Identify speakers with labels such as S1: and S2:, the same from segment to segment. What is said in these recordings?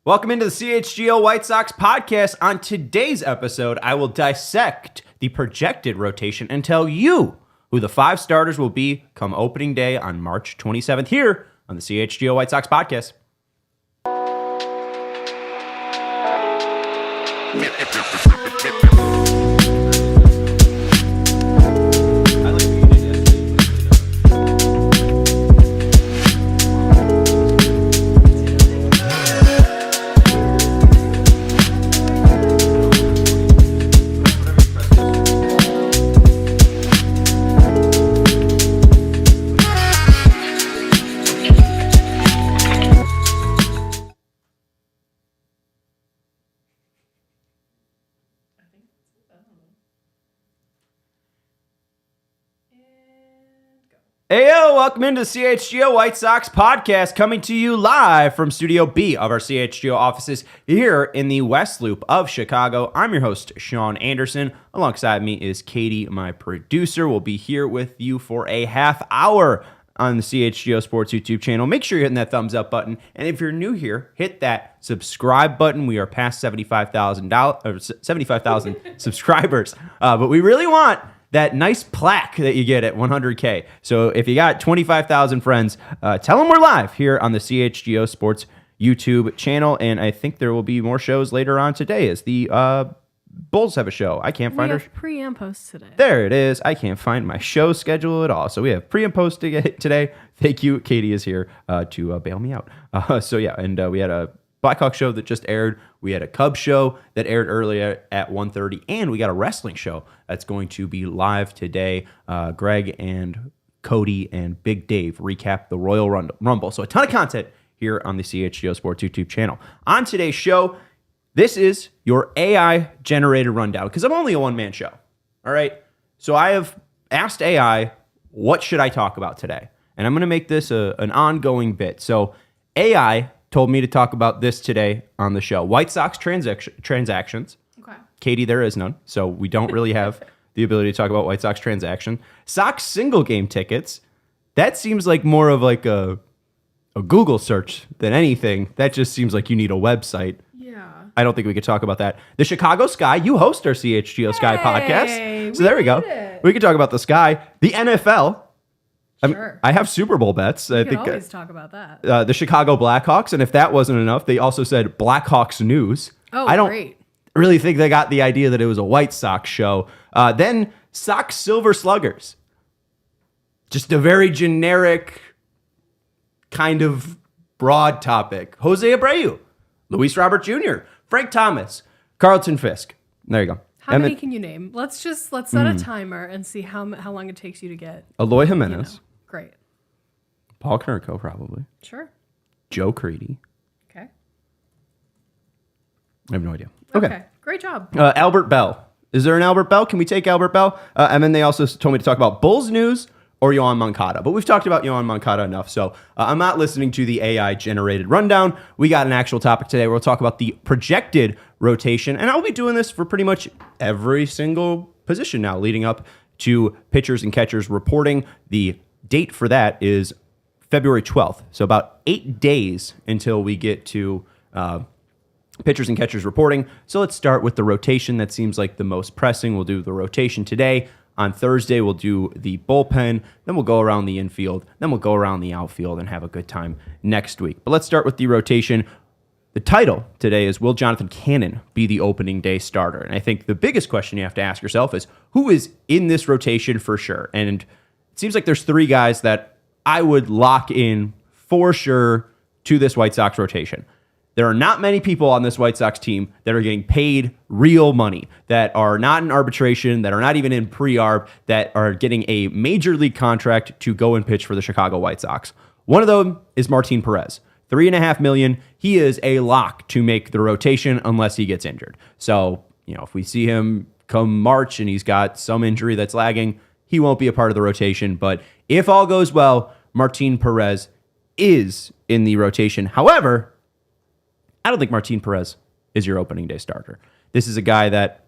S1: Welcome into the CHGO White Sox podcast. On today's episode, I will dissect the projected rotation and tell you who the 5 starters will be come opening day on March 27th here on the CHGO White Sox podcast. Heyo, welcome into the CHGO White Sox podcast, coming to you live from Studio B of our CHGO offices here in the West Loop of Chicago. I'm your host, Sean Anderson. Alongside me is Katie, my producer. We'll be here with you for a half hour on the CHGO Sports YouTube channel. Make sure you're hitting that thumbs up button. And if you're new here, hit that subscribe button. We are past 75,000 subscribers, but we really want that nice plaque that you get at 100K. So if you got 25,000 friends, tell them we're live here on the CHGO Sports YouTube channel. And I think there will be more shows later on today as the Bulls have a show. I can't find
S2: our pre and post today.
S1: There it is. I can't find my show schedule at all. So we have pre and post today. Thank you. Katie is here to bail me out. And we had a Blackhawk show that just aired. We had a Cubs show that aired earlier at 1:30, and we got a wrestling show that's going to be live today. Greg and Cody and Big Dave recap the Royal Rumble. So a ton of content here on the CHGO Sports YouTube channel. On today's show, this is your AI-generated rundown, because I'm only a one-man show, all right? So I have asked AI, what should I talk about today? And I'm going to make this an ongoing bit. So AI told me to talk about this today on the show. White Sox transactions. Okay. Katie, there is none, so we don't really have the ability to talk about White Sox transaction. Sox single game tickets. That seems like more of like a Google search than anything. That just seems like you need a website.
S2: Yeah. I
S1: don't think we could talk about that. The Chicago Sky. You host our CHGO Sky podcast. So there we go. We could talk about the Sky. The NFL.
S2: Sure.
S1: I have Super Bowl bets.
S2: I think always talk about that.
S1: The Chicago Blackhawks, and if that wasn't enough, they also said Blackhawks news.
S2: Oh,
S1: I don't
S2: great.
S1: really think they got the idea that it was a White Sox show. Then Sox Silver Sluggers. Just a very generic, kind of broad topic. Jose Abreu, Luis Robert Jr., Frank Thomas, Carlton Fisk. There you go.
S2: How many can you name? Let's set a timer and see how long it takes you to get.
S1: Eloy Jimenez.
S2: Great.
S1: Paul Konerko, probably.
S2: Sure.
S1: Joe Crede.
S2: Okay.
S1: I have no idea.
S2: Okay. Great job.
S1: Albert Bell. Is there an Albert Bell? Can we take Albert Bell? And then they also told me to talk about Bulls news or Yohan Moncada. But we've talked about Yohan Moncada enough, so I'm not listening to the AI-generated rundown. We got an actual topic today. We'll talk about the projected rotation, and I'll be doing this for pretty much every single position now, leading up to pitchers and catchers reporting. The date for that is February 12th, so about 8 days until we get to pitchers and catchers reporting. So let's start with the rotation. That seems like the most pressing. We'll do the rotation today. On Thursday, we'll do the bullpen. Then we'll go around the infield. Then we'll go around the outfield and have a good time next week. But let's start with the rotation. The title today is, will Jonathan Cannon be the opening day starter? And I think the biggest question you have to ask yourself is, who is in this rotation for sure? And it seems like there's 3 guys that I would lock in for sure to this White Sox rotation. There are not many people on this White Sox team that are getting paid real money, that are not in arbitration, that are not even in pre-arb, that are getting a major league contract to go and pitch for the Chicago White Sox. One of them is Martin Perez. $3.5 million. He is a lock to make the rotation unless he gets injured. So, if we see him come March and he's got some injury that's lagging, he won't be a part of the rotation. But if all goes well, Martin Perez is in the rotation. However, I don't think Martin Perez is your opening day starter. This is a guy that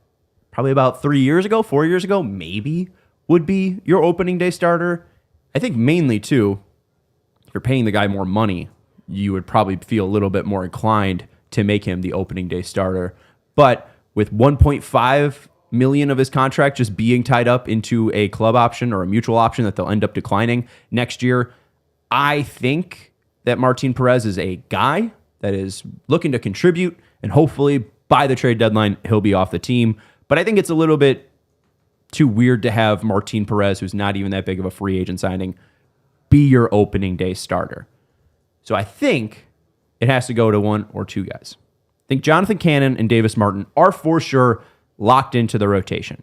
S1: probably about 4 years ago, maybe would be your opening day starter. I think mainly, too, if you're paying the guy more money, you would probably feel a little bit more inclined to make him the opening day starter. But with 1.5 million of his contract just being tied up into a club option or a mutual option that they'll end up declining next year, I think that Martin Perez is a guy that is looking to contribute, and hopefully by the trade deadline, he'll be off the team. But I think it's a little bit too weird to have Martin Perez, who's not even that big of a free agent signing, be your opening day starter. So I think it has to go to one or two guys. I think Jonathan Cannon and Davis Martin are for sure locked into the rotation.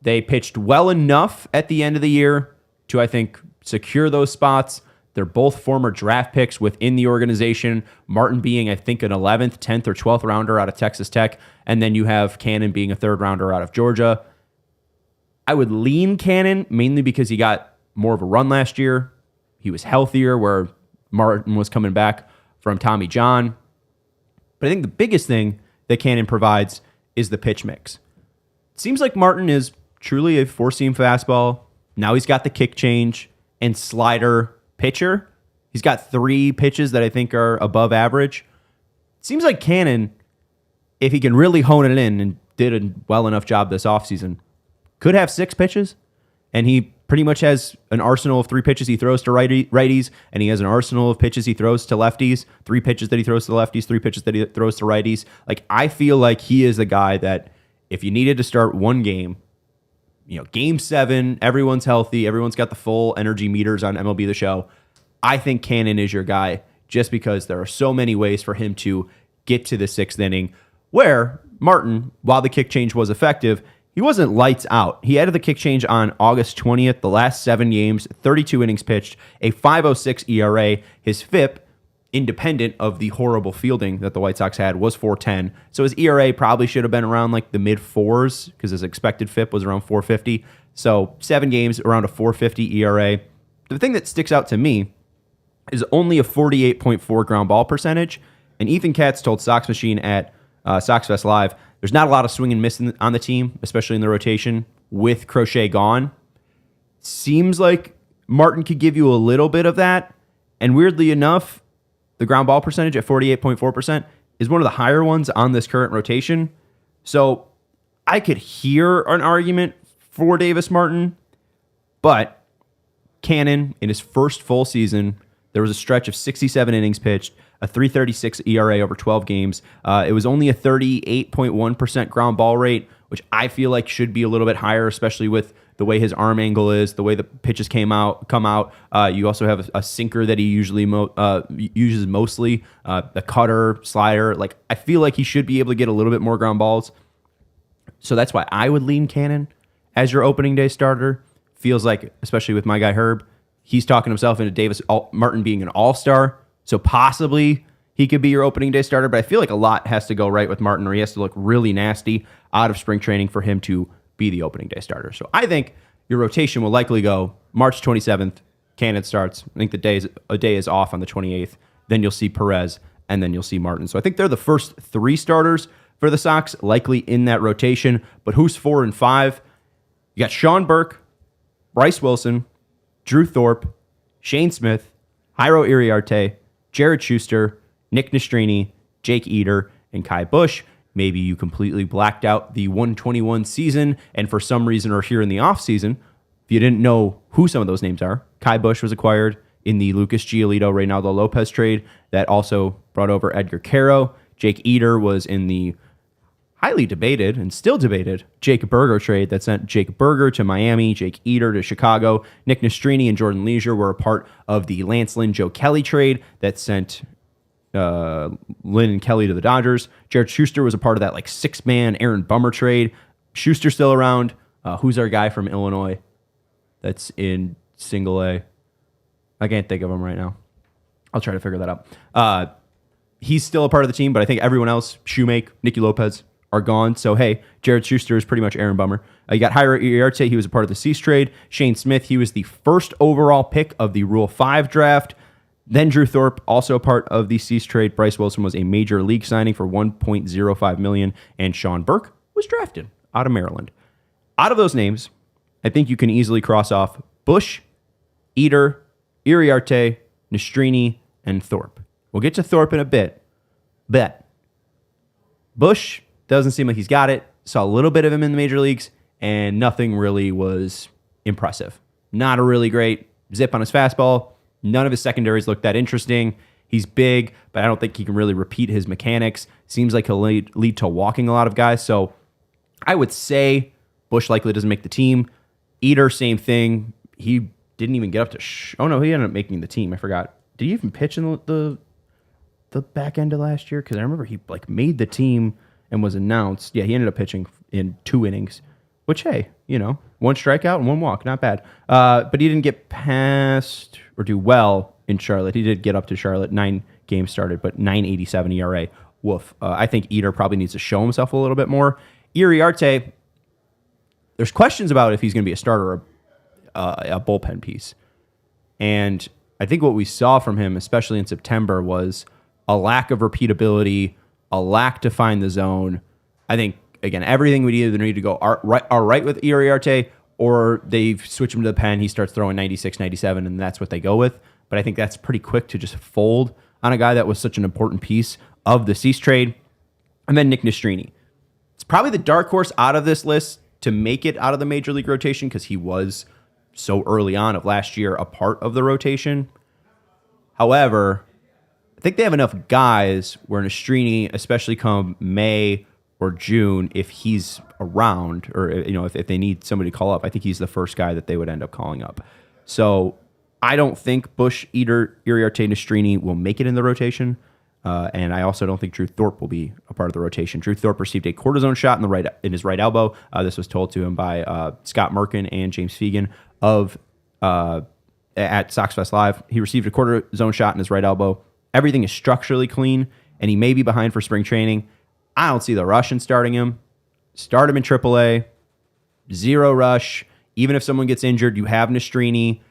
S1: They pitched well enough at the end of the year to, I think, secure those spots. They're both former draft picks within the organization. Martin being, I think, an 11th, 10th, or 12th rounder out of Texas Tech. And then you have Cannon being a third rounder out of Georgia. I would lean Cannon mainly because he got more of a run last year. He was healthier where Martin was coming back from Tommy John. But I think the biggest thing that Cannon provides is the pitch mix. It seems like Martin is truly a four-seam fastball. Now he's got the kick change and slider pitcher. He's got 3 pitches that I think are above average. It seems like Cannon, if he can really hone it in and did a well enough job this offseason, could have 6 pitches. And he pretty much has an arsenal of 3 pitches he throws to righties, and he has an arsenal of pitches he throws to lefties, 3 pitches that he throws to lefties, 3 pitches that he throws to righties. Like, I feel like he is the guy that if you needed to start one game, game 7, everyone's healthy, everyone's got the full energy meters on MLB The Show. I think Cannon is your guy just because there are so many ways for him to get to the 6th inning, where Martin, while the kick change was effective, he wasn't lights out. He added the kick change on August 20th, the last 7 games, 32 innings pitched, a 5.06 ERA. His FIP, independent of the horrible fielding that the White Sox had, was 4.10. So his ERA probably should have been around like the mid-4s because his expected FIP was around 4.50. So 7 games, around a 4.50 ERA. The thing that sticks out to me is only a 48.4 ground ball percentage. And Ethan Katz told Sox Machine at SoxFest Live, there's not a lot of swing and miss on the team, especially in the rotation, with Crochet gone. Seems like Martin could give you a little bit of that. And weirdly enough, the ground ball percentage at 48.4% is one of the higher ones on this current rotation. So I could hear an argument for Davis Martin, but Cannon, in his first full season, there was a stretch of 67 innings pitched, a 3.36 ERA over 12 games. It was only a 38.1% ground ball rate, which I feel like should be a little bit higher, especially with the way his arm angle is, the way the pitches come out. You also have a sinker that he usually uses mostly, a cutter, slider. Like, I feel like he should be able to get a little bit more ground balls. So that's why I would lean Cannon as your opening day starter. Feels like, especially with my guy Herb, he's talking himself into Davis Martin being an all-star. So possibly he could be your opening day starter, but I feel like a lot has to go right with Martin, or he has to look really nasty out of spring training for him to be the opening day starter. So I think your rotation will likely go March 27th, Cannon starts. I think a day is off on the 28th. Then you'll see Perez, and then you'll see Martin. So I think they're the first 3 starters for the Sox, likely in that rotation. But who's 4 and 5? You got Sean Burke, Bryce Wilson, Drew Thorpe, Shane Smith, Jairo Iriarte, Jared Schuster, Nick Nastrini, Jake Eder, and Kai Busch. Maybe you completely blacked out the 121 season, and for some reason are here in the offseason. If you didn't know who some of those names are, Kai Busch was acquired in the Lucas Giolito, Reynaldo Lopez trade that also brought over Edgar Caro. Jake Eder was in the highly debated and still debated Jake Berger trade that sent Jake Berger to Miami, Jake Eder to Chicago. Nick Nastrini and Jordan Leisure were a part of the Lance Lynn, Joe Kelly trade that sent Lynn and Kelly to the Dodgers. Jared Schuster was a part of that 6-man Aaron Bummer trade. Schuster still around. Who's our guy from Illinois that's in single A? I can't think of him right now. I'll try to figure that out. He's still a part of the team, but I think everyone else, Shoemake, Nicky Lopez, are gone. So, hey, Jared Schuster is pretty much Aaron Bummer. You got Jairo Iriarte. He was a part of the Cease trade. Shane Smith, he was the first overall pick of the Rule 5 draft. Then Drew Thorpe, also a part of the Cease trade. Bryce Wilson was a major league signing for $1.05 million. And Sean Burke was drafted out of Maryland. Out of those names, I think you can easily cross off Busch, Eder, Iriarte, Nastrini, and Thorpe. We'll get to Thorpe in a bit. But Bush doesn't seem like he's got it. Saw a little bit of him in the major leagues, and nothing really was impressive. Not a really great zip on his fastball. None of his secondaries look that interesting. He's big, but I don't think he can really repeat his mechanics. Seems like he'll lead to walking a lot of guys. So I would say Bush likely doesn't make the team. Eater, same thing. He didn't even get up to... oh, no, he ended up making the team. I forgot. Did he even pitch in the back end of last year? Because I remember he made the team and was announced. Yeah, he ended up pitching in 2 innings, which, hey, 1 strikeout and 1 walk. Not bad. But he didn't get past or do well in Charlotte. He did get up to Charlotte. 9 games started, but 9.87 ERA. Woof. I think Eater probably needs to show himself a little bit more. Iriarte, there's questions about if he's going to be a starter or a bullpen piece. And I think what we saw from him, especially in September, was a lack of repeatability, a lack to find the zone. I think, again, everything we either need to go all right with Iriarte, or they switch him to the pen, he starts throwing 96, 97, and that's what they go with. But I think that's pretty quick to just fold on a guy that was such an important piece of the Cease trade. And then Nick Nastrini. It's probably the dark horse out of this list to make it out of the major league rotation because he was so early on of last year a part of the rotation. However, I think they have enough guys where Nastrini, especially come May or June, if he's around or if they need somebody to call up, I think he's the first guy that they would end up calling up. So I don't think Bush, Eater, Iriarte, Nastrini will make it in the rotation. And I also don't think Drew Thorpe will be a part of the rotation. Drew Thorpe received a cortisone shot in his right elbow. This was told to him by Scott Merkin and James Fegan at SoxFest Live. He received a cortisone shot in his right elbow. Everything is structurally clean, and he may be behind for spring training. I don't see the rush in starting him. Start him in AAA. 0 rush. Even if someone gets injured, you have Nastrini.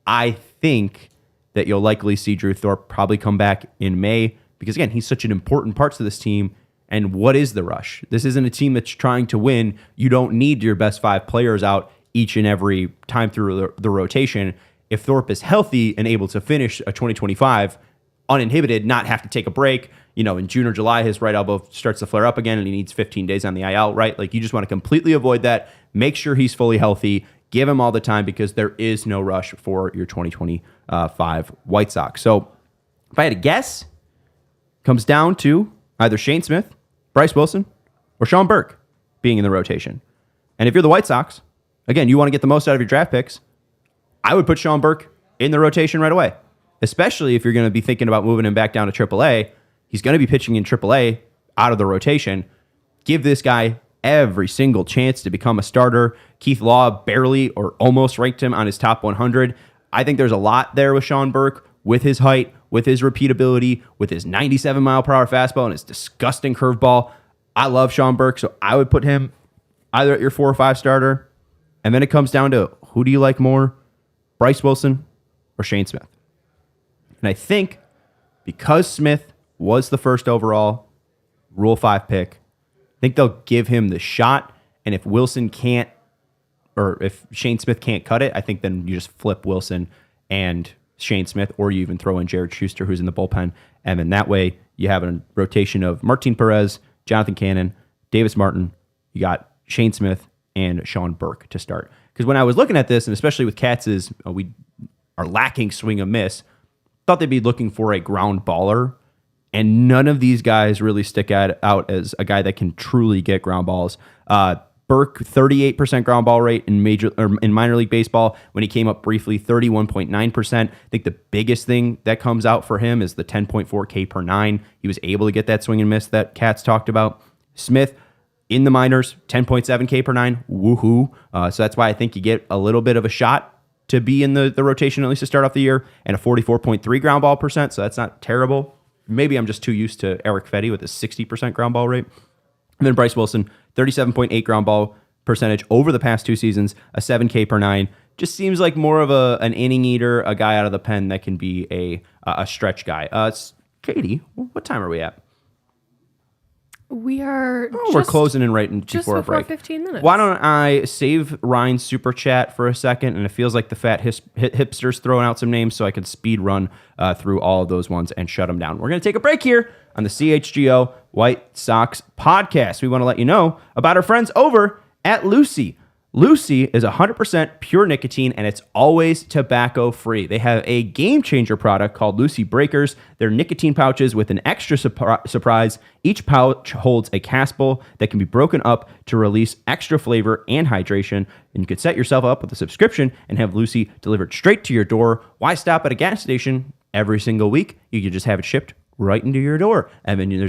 S1: I think that you'll likely see Drew Thorpe probably come back in May because, again, he's such an important part to this team. And what is the rush? This isn't a team that's trying to win. You don't need your best 5 players out each and every time through the rotation. If Thorpe is healthy and able to finish a 2025 uninhibited, not have to take a break, in June or July, his right elbow starts to flare up again and he needs 15 days on the IL, right? You just want to completely avoid that. Make sure he's fully healthy. Give him all the time because there is no rush for your 2025 White Sox. So if I had to guess, comes down to either Shane Smith, Bryce Wilson, or Sean Burke being in the rotation. And if you're the White Sox, again, you want to get the most out of your draft picks, I would put Sean Burke in the rotation right away, especially if you're going to be thinking about moving him back down to AAA. He's going to be pitching in AAA out of the rotation. Give this guy every single chance to become a starter. Keith Law barely or almost ranked him on his top 100. I think there's a lot there with Sean Burke, with his height, with his repeatability, with his 97-mile-per-hour fastball and his disgusting curveball. I love Sean Burke, so I would put him either at your 4 or 5 starter. And then it comes down to who do you like more, Bryce Wilson or Shane Smith? And I think because Smith was the first overall Rule 5 pick, I think they'll give him the shot. And if Wilson can't, or if Shane Smith can't cut it, I think then you just flip Wilson and Shane Smith, or you even throw in Jared Schuster, who's in the bullpen. And then that way you have a rotation of Martin Perez, Jonathan Cannon, Davis Martin. You got Shane Smith and Sean Burke to start. Because when I was looking at this, and especially with Katz's, we are lacking swing and miss, thought they'd be looking for a ground baller. And none of these guys really stick out as a guy that can truly get ground balls. Burke, 38% ground ball rate in minor league baseball. When he came up briefly, 31.9%. I think the biggest thing that comes out for him is the 10.4 K per 9. He was able to get that swing and miss that Katz talked about. Smith, in the minors, 10.7 K per 9. Woohoo. So that's why I think you get a little bit of a shot to be in the rotation, at least to start off the year, and a 44.3 ground ball percent. So that's not terrible. Maybe I'm just too used to Eric Fetty with a 60% ground ball rate. And then Bryce Wilson, 37.8 ground ball percentage over the past 2 seasons, a 7K per 9. Just seems like more of an inning eater, a guy out of the pen that can be a stretch guy. Katie, what time are we at?
S2: We're
S1: closing in right before a break.
S2: 15 minutes.
S1: Why don't I save Ryan's super chat for a second? And it feels like the fat hipster's throwing out some names, so I can speed run through all of those ones and shut them down. We're going to take a break here on the CHGO White Sox podcast. We want to let you know about our friends over at Lucy. Lucy is 100% pure nicotine, and it's always tobacco-free. They have a game-changer product called Lucy Breakers. They're nicotine pouches with an extra surprise. Each pouch holds a caspal that can be broken up to release extra flavor and hydration. And you could set yourself up with a subscription and have Lucy delivered straight to your door. Why stop at a gas station every single week? You can just have it shipped right into your door. And then you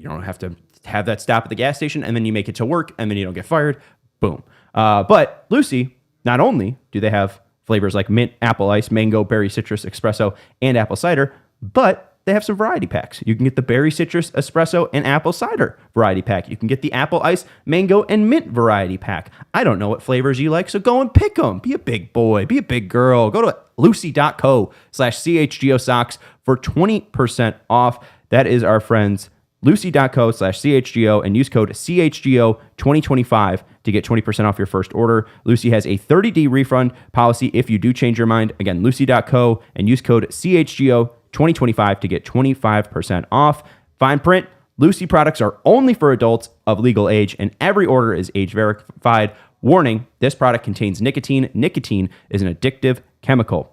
S1: don't have to have that stop at the gas station, and then you make it to work, and then you don't get fired. Boom. But Lucy, not only do they have flavors like mint, apple ice, mango, berry citrus, espresso, and apple cider, but they have some variety packs. You can get the berry citrus, espresso, and apple cider variety pack. You can get the apple ice, mango, and mint variety pack. I don't know what flavors you like, so go and pick them. Be a big boy. Be a big girl. Go to lucy.co/CHGO Socks for 20% off. That is our friends lucy.co/CHGO and use code CHGO 2025 to get 20% off your first order. Lucy has a 30-day refund policy if you do change your mind. Again, lucy.co and use code CHGO 2025 to get 25% off. Fine print, Lucy products are only for adults of legal age, and every order is age verified. Warning, this product contains nicotine. Nicotine is an addictive chemical.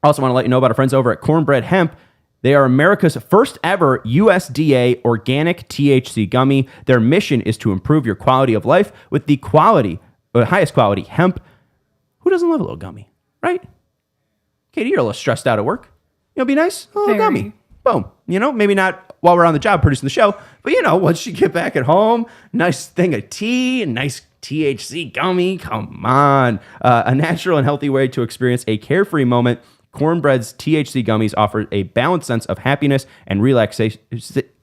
S1: I also want to let you know about our friends over at Cornbread Hemp. They are America's first ever USDA organic THC gummy. Their mission is to improve your quality of life with the highest quality hemp. Who doesn't love a little gummy, right? Katie, you're a little stressed out at work. It'll be nice, a little gummy. Boom. Maybe not while we're on the job producing the show, but once you get back at home, nice thing of tea, a nice THC gummy. Come on. A natural and healthy way to experience a carefree moment. Cornbread's THC gummies offer a balanced sense of happiness and relaxation.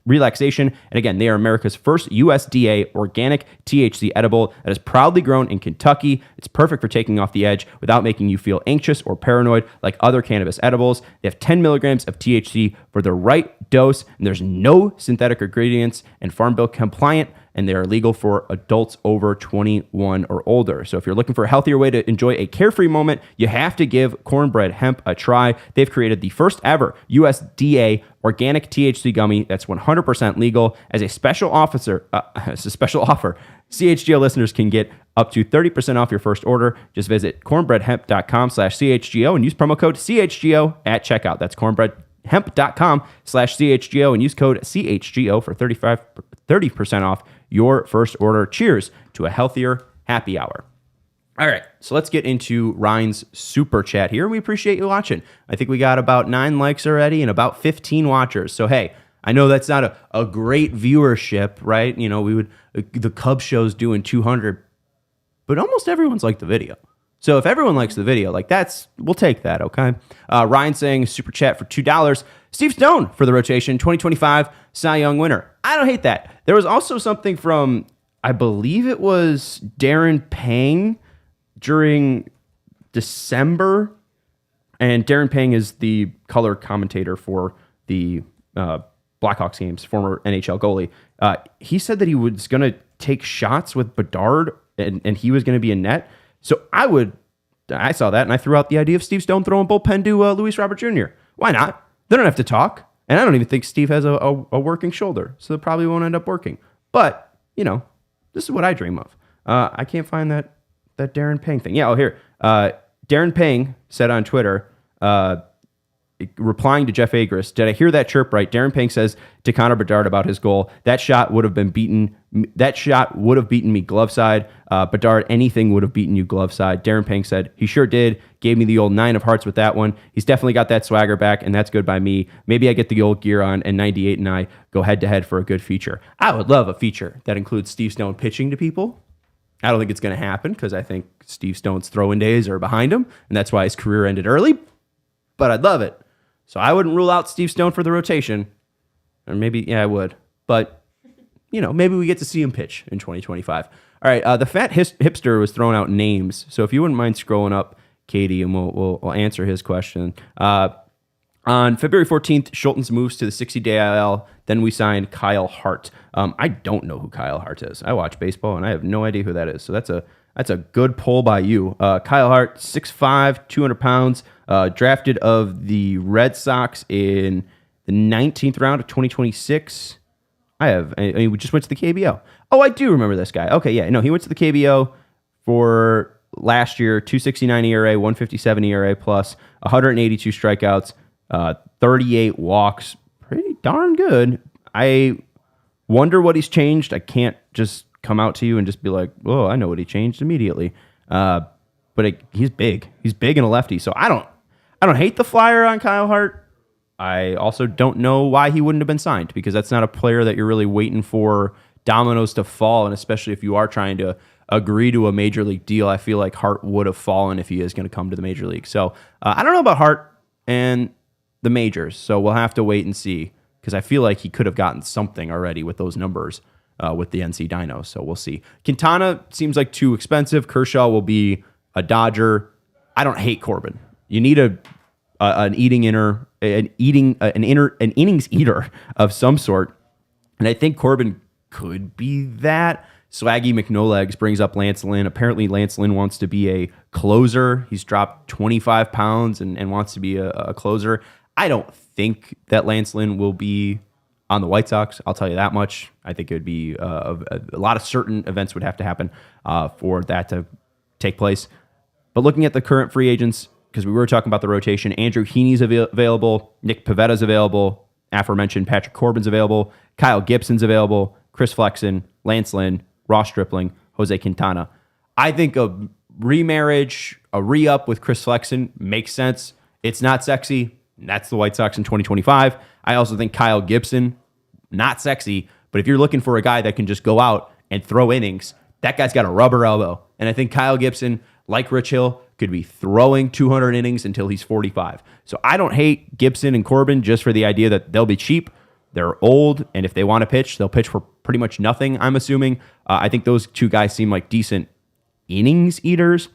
S1: And again, they are America's first USDA organic THC edible that is proudly grown in Kentucky. It's perfect for taking off the edge without making you feel anxious or paranoid like other cannabis edibles. They have 10 milligrams of THC for the right dose, and there's no synthetic ingredients and Farm Bill compliant, and they are legal for adults over 21 or older. So if you're looking for a healthier way to enjoy a carefree moment, you have to give Cornbread Hemp a try. They've created the first ever USDA organic THC gummy that's 100% legal. As a special offer, CHGO listeners can get up to 30% off your first order. Just visit cornbreadhemp.com/CHGO and use promo code CHGO at checkout. That's cornbreadhemp.com/CHGO and use code CHGO for 30% off your first order. Cheers to a healthier happy hour. All right, so let's get into Ryan's super chat here. We appreciate you watching. I think we got about 9 likes already and about 15 watchers. So, hey, I know that's not a great viewership, right? The Cubs show's doing 200, but almost everyone's liked the video. So if everyone likes the video, we'll take that, okay? Ryan saying super chat for $2. Steve Stone for the rotation, 2025 Cy Young winner. I don't hate that. There was also something from, I believe it was Darren Pang during December. And Darren Pang is the color commentator for the Blackhawks games, former NHL goalie. He said that he was going to take shots with Bedard and he was going to be in net. So I saw that and I threw out the idea of Steve Stone throwing bullpen to Luis Robert Jr. Why not? They don't have to talk. And I don't even think Steve has a working shoulder. So it probably won't end up working. But, this is what I dream of. I can't find that Darren Pang thing. Yeah, here. Darren Pang said on Twitter, replying to Jeff Agris, did I hear that chirp right? Darren Pang says to Connor Bedard about his goal, that shot would have beaten me glove side. Bedard, anything would have beaten you glove side. Darren Pang said, he sure did. Gave me the old 9 of hearts with that one. He's definitely got that swagger back, and that's good by me. Maybe I get the old gear on, and 98 and I go head to head for a good feature. I would love a feature that includes Steve Stone pitching to people. I don't think it's going to happen because I think Steve Stone's throwing days are behind him, and that's why his career ended early. But I'd love it. So I wouldn't rule out Steve Stone for the rotation. Or maybe, I would. But, maybe we get to see him pitch in 2025. All right, the fat hipster was throwing out names. So if you wouldn't mind scrolling up, Katie, and we'll answer his question. On February 14th, Schultz moves to the 60-day IL. Then we signed Kyle Hart. I don't know who Kyle Hart is. I watch baseball, and I have no idea who that is. So that's a good poll by you. Kyle Hart, 6'5", 200 pounds, drafted of the Red Sox in the 19th round of 2026. I have. We just went to the KBO. Oh, I do remember this guy. Okay, yeah. No, he went to the KBO for last year, 269 ERA, 157 ERA plus, 182 strikeouts, 38 walks. Pretty darn good. I wonder what he's changed. I can't just come out to you and just be like, "Oh, I know what he changed immediately." He's big. He's big and a lefty. So I don't hate the flyer on Kyle Hart. I also don't know why he wouldn't have been signed, because that's not a player that you're really waiting for dominoes to fall, and especially if you are trying to agree to a major league deal, I feel like Hart would have fallen if he is going to come to the major league. So I don't know about Hart and the majors, so we'll have to wait and see, because I feel like he could have gotten something already with those numbers with the NC Dinos, so we'll see. Quintana seems like too expensive. Kershaw will be a Dodger. I don't hate Corbin. You need an innings eater of some sort, and I think Corbin could be that. Swaggy McNolegs brings up Lance Lynn. Apparently, Lance Lynn wants to be a closer. He's dropped 25 pounds and wants to be a closer. I don't think that Lance Lynn will be on the White Sox. I'll tell you that much. I think it would be a lot of certain events would have to happen for that to take place. But looking at the current free agents, because we were talking about the rotation, Andrew Heaney's available, Nick Pavetta's available, aforementioned Patrick Corbin's available, Kyle Gibson's available, Chris Flexen, Lance Lynn, Ross Stripling, Jose Quintana. I think a remarriage, a re-up with Chris Flexen makes sense. It's not sexy. That's the White Sox in 2025. I also think Kyle Gibson, not sexy, but if you're looking for a guy that can just go out and throw innings, that guy's got a rubber elbow. And I think Kyle Gibson, like Rich Hill, could be throwing 200 innings until he's 45. So I don't hate Gibson and Corbin just for the idea that they'll be cheap. They're old, and if they want to pitch, they'll pitch for pretty much nothing, I'm assuming. I think those two guys seem like decent innings eaters.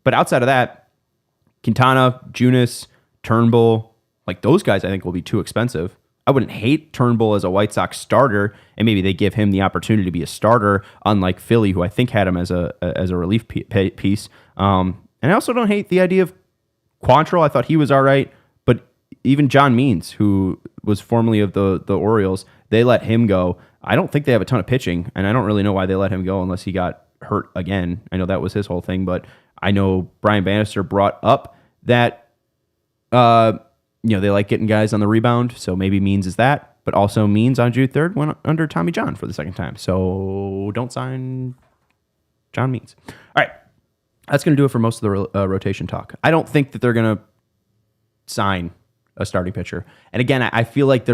S1: But outside of that, Quintana, Junis, Turnbull, like those guys I think will be too expensive. I wouldn't hate Turnbull as a White Sox starter, and maybe they give him the opportunity to be a starter, unlike Philly, who I think had him as a relief piece. And I also don't hate the idea of Quantrill. I thought he was all right. But even John Means, who was formerly of the Orioles, they let him go. I don't think they have a ton of pitching, and I don't really know why they let him go unless he got hurt again. I know that was his whole thing, but I know Brian Bannister brought up that they like getting guys on the rebound, so maybe Means is that. But also Means on June 3rd went under Tommy John for the second time. So don't sign John Means. All right. That's going to do it for most of the rotation talk. I don't think that they're going to sign a starting pitcher. And again, I feel like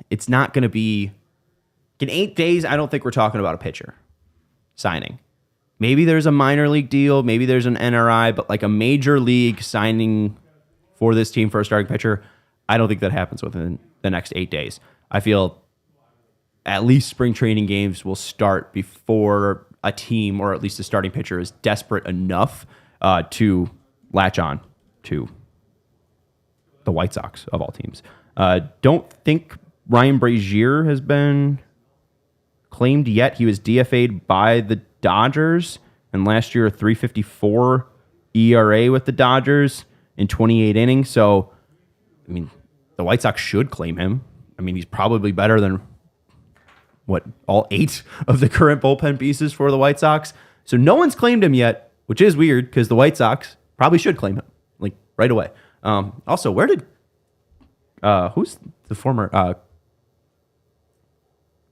S1: it's not going to be... In 8 days, I don't think we're talking about a pitcher signing. Maybe there's a minor league deal. Maybe there's an NRI. But like a major league signing for this team for a starting pitcher, I don't think that happens within the next 8 days. I feel at least spring training games will start before a team, or at least a starting pitcher, is desperate enough to latch on to the White Sox of all teams. Don't think Ryan Brazier has been claimed yet. He was DFA'd by the Dodgers, and last year a 3.54 ERA with the Dodgers in 28 innings. So, I mean, the White Sox should claim him. I mean, he's probably better than all 8 of the current bullpen pieces for the White Sox. So no one's claimed him yet, which is weird because the White Sox probably should claim him like right away. Also, where did who's the former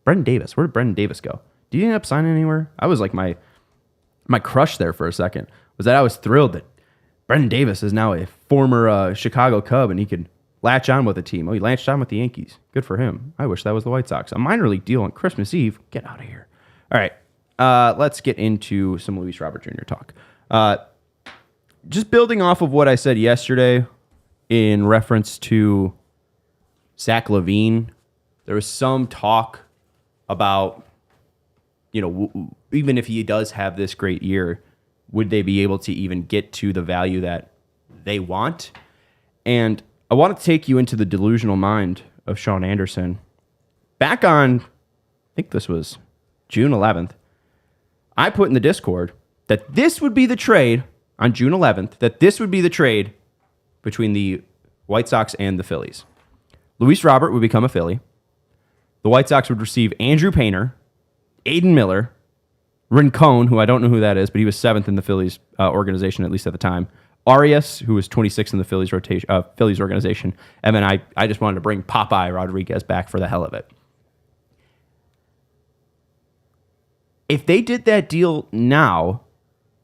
S1: Brendan Davis? Where did Brendan Davis go? Did he end up signing anywhere? I was like my crush there for a second was that I was thrilled that Brendan Davis is now a former Chicago Cub and he could latch on with a team. Oh, he latched on with the Yankees. Good for him. I wish that was the White Sox. A minor league deal on Christmas Eve. Get out of here. All right. Let's get into some Luis Robert Jr. talk. Just building off of what I said yesterday in reference to Zach LaVine, there was some talk about, even if he does have this great year, would they be able to even get to the value that they want? And I want to take you into the delusional mind of Sean Anderson. Back on, I think this was June 11th, I put in the Discord that this would be the trade on June 11th, that this would be the trade between the White Sox and the Phillies. Luis Robert would become a Philly. the White Sox would receive Andrew Painter, Aiden Miller, Rincon, who I don't know who that is, but he was 7th in the Phillies organization, at least at the time. Arias, who was 26th in the Phillies organization. And then I just wanted to bring Popeye Rodriguez back for the hell of it. If they did that deal now,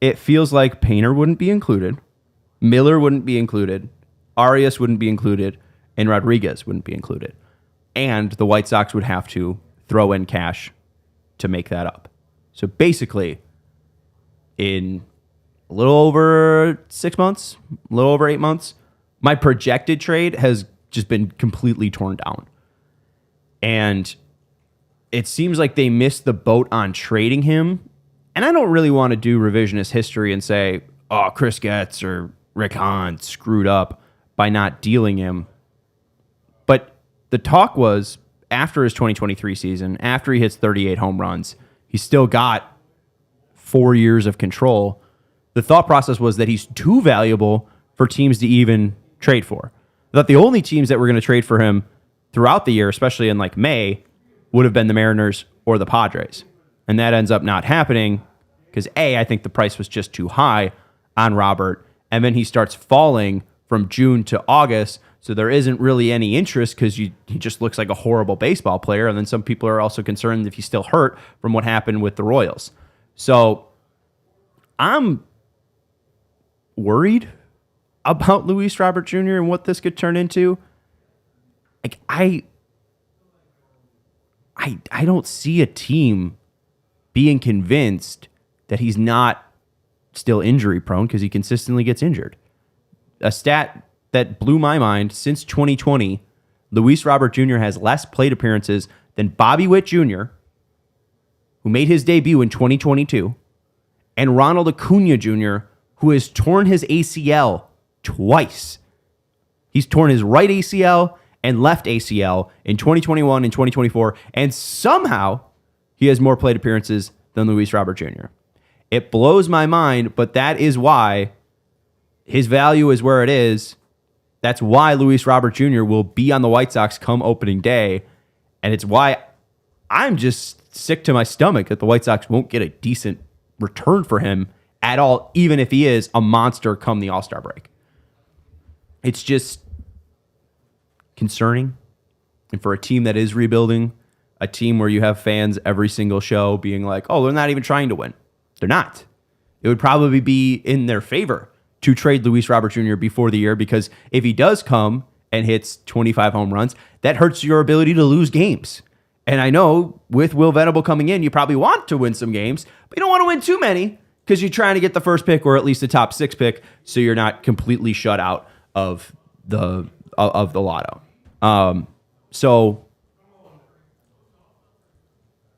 S1: it feels like Painter wouldn't be included, Miller wouldn't be included, Arias wouldn't be included, and Rodriguez wouldn't be included. And the White Sox would have to throw in cash to make that up. So basically, in a little over 6 months, a little over 8 months, my projected trade has just been completely torn down. And it seems like they missed the boat on trading him. And I don't really want to do revisionist history and say, oh, Chris Getz or Rick Hahn screwed up by not dealing him. But the talk was after his 2023 season, after he hits 38 home runs, he's still got 4 years of control. The thought process was that he's too valuable for teams to even trade for. That the only teams that were going to trade for him throughout the year, especially in like May, would have been the Mariners or the Padres. And that ends up not happening because I think the price was just too high on Robert. And then he starts falling from June to August. So there isn't really any interest because he just looks like a horrible baseball player. And then some people are also concerned if he's still hurt from what happened with the Royals. So I'm worried about Luis Robert Jr. and what this could turn into. Like I don't see a team being convinced that he's not still injury prone because he consistently gets injured. A stat that blew my mind, since 2020, Luis Robert Jr. has less plate appearances than Bobby Witt Jr., who made his debut in 2022, and Ronald Acuna Jr., who has torn his ACL twice. He's torn his right ACL and left ACL in 2021 and 2024, and somehow he has more plate appearances than Luis Robert Jr. It blows my mind, but that is why his value is where it is. That's why Luis Robert Jr. will be on the White Sox come opening day, and it's why I'm just sick to my stomach that the White Sox won't get a decent return for him at all, even if he is a monster come the All-Star break. It's just concerning. And for a team that is rebuilding, a team where you have fans every single show being like, oh, they're not even trying to win. They're not. It would probably be in their favor to trade Luis Robert Jr. before the year, because if he does come and hits 25 home runs, that hurts your ability to lose games. And I know with Will Venable coming in, you probably want to win some games, but you don't want to win too many because you're trying to get the first pick or at least the top 6 pick so you're not completely shut out of the lotto. So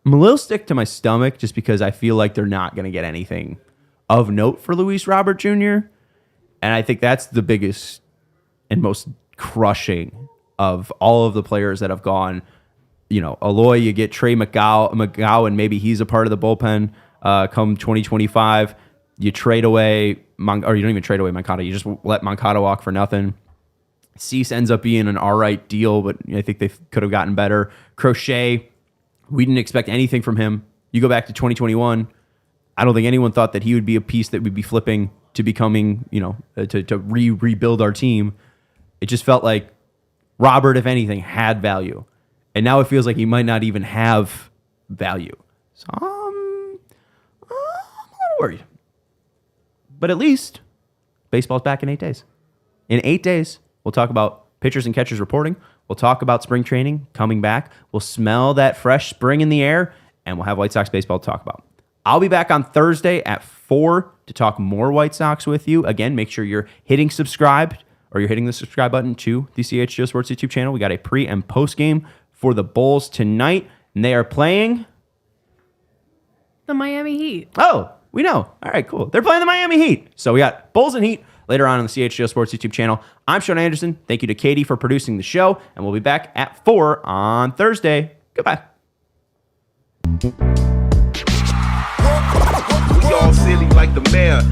S1: I'm a little sick to my stomach just because I feel like they're not going to get anything of note for Luis Robert Jr. And I think that's the biggest and most crushing of all of the players that have gone. You know, Aloy, you get Trey McGowan, maybe he's a part of the bullpen come 2025. You trade away, or you don't even trade away Moncada. You just let Moncada walk for nothing. Cease ends up being an all right deal, but I think they could have gotten better. Crochet, we didn't expect anything from him. You go back to 2021, I don't think anyone thought that he would be a piece that we'd be flipping to becoming, to rebuild our team. It just felt like Robert, if anything, had value. And now it feels like he might not even have value. So I'm a little worried. But at least baseball's back in 8 days. In 8 days, we'll talk about pitchers and catchers reporting. We'll talk about spring training coming back. We'll smell that fresh spring in the air, and we'll have White Sox baseball to talk about. I'll be back on Thursday at 4 to talk more White Sox with you. Again, make sure you're hitting subscribe, or you're hitting the subscribe button to the CHGO Sports YouTube channel. We got a pre- and post-game for the Bulls tonight, and they are playing
S2: the Miami Heat.
S1: Oh, we know. All right, cool. They're playing the Miami Heat. So we got Bulls and Heat later on the CHGO Sports YouTube channel. I'm Sean Anderson. Thank you to Katie for producing the show, and we'll be back at 4 on Thursday. Goodbye.
S3: We all silly like the mayor.